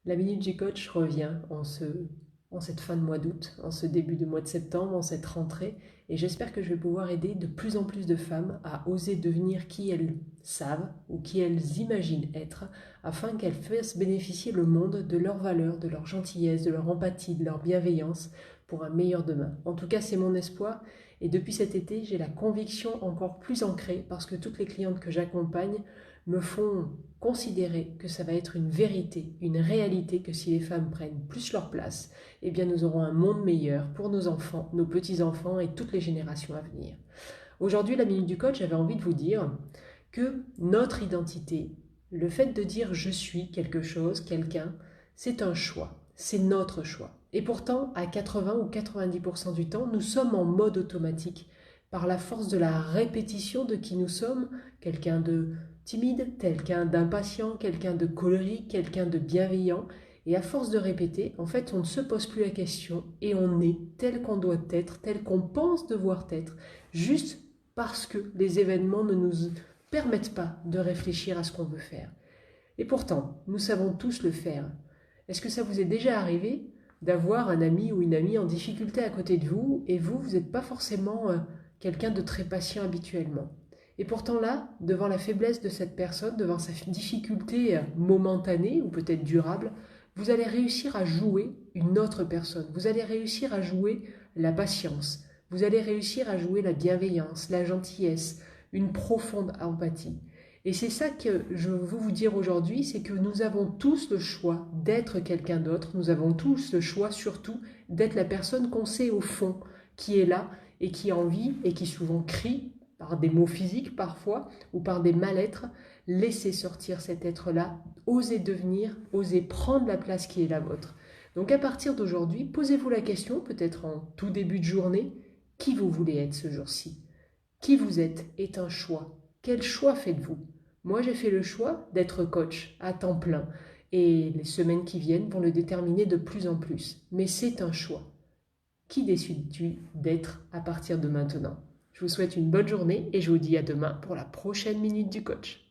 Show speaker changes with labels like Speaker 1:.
Speaker 1: La Minute du Coach revient en cette fin de mois d'août, en ce début de mois de septembre, en cette rentrée, et j'espère que je vais pouvoir aider de plus en plus de femmes à oser devenir qui elles savent ou qui elles imaginent être, afin qu'elles fassent bénéficier le monde de leurs valeurs, de leur gentillesse, de leur empathie, de leur bienveillance pour un meilleur demain. En tout cas, c'est mon espoir, et depuis cet été, j'ai la conviction encore plus ancrée, parce que toutes les clientes que j'accompagne me font considérer que ça va être une vérité, une réalité, que si les femmes prennent plus leur place, eh bien nous aurons un monde meilleur pour nos enfants, nos petits-enfants et toutes les générations à venir. Aujourd'hui, la Minute du Coach, j'avais envie de vous dire que notre identité, le fait de dire je suis quelque chose, quelqu'un, c'est un choix, c'est notre choix. Et pourtant, à 80 ou 90% du temps, nous sommes en mode automatique par la force de la répétition de qui nous sommes, quelqu'un de timide, quelqu'un d'impatient, quelqu'un de colérique, quelqu'un de bienveillant. Et à force de répéter, en fait, on ne se pose plus la question et on est tel qu'on doit être, tel qu'on pense devoir être, juste parce que les événements ne nous permettent pas de réfléchir à ce qu'on veut faire. Et pourtant, nous savons tous le faire. Est-ce que ça vous est déjà arrivé d'avoir un ami ou une amie en difficulté à côté de vous et vous n'êtes pas forcément quelqu'un de très patient habituellement? Et pourtant là, devant la faiblesse de cette personne, devant sa difficulté momentanée ou peut-être durable, vous allez réussir à jouer une autre personne. Vous allez réussir à jouer la patience. Vous allez réussir à jouer la bienveillance, la gentillesse, une profonde empathie. Et c'est ça que je veux vous dire aujourd'hui, c'est que nous avons tous le choix d'être quelqu'un d'autre. Nous avons tous le choix surtout d'être la personne qu'on sait au fond, qui est là et qui a envie et qui souvent crie par des mots physiques parfois ou par des mal-être. Laissez sortir cet être-là, osez devenir, osez prendre la place qui est la vôtre. Donc à partir d'aujourd'hui, posez-vous la question, peut-être en tout début de journée, qui vous voulez être ce jour-ci? Qui vous êtes est un choix. Quel choix faites-vous? Moi, j'ai fait le choix d'être coach à temps plein et les semaines qui viennent vont le déterminer de plus en plus. Mais c'est un choix. Qui décides-tu d'être à partir de maintenant? Je vous souhaite une bonne journée et je vous dis à demain pour la prochaine Minute du Coach.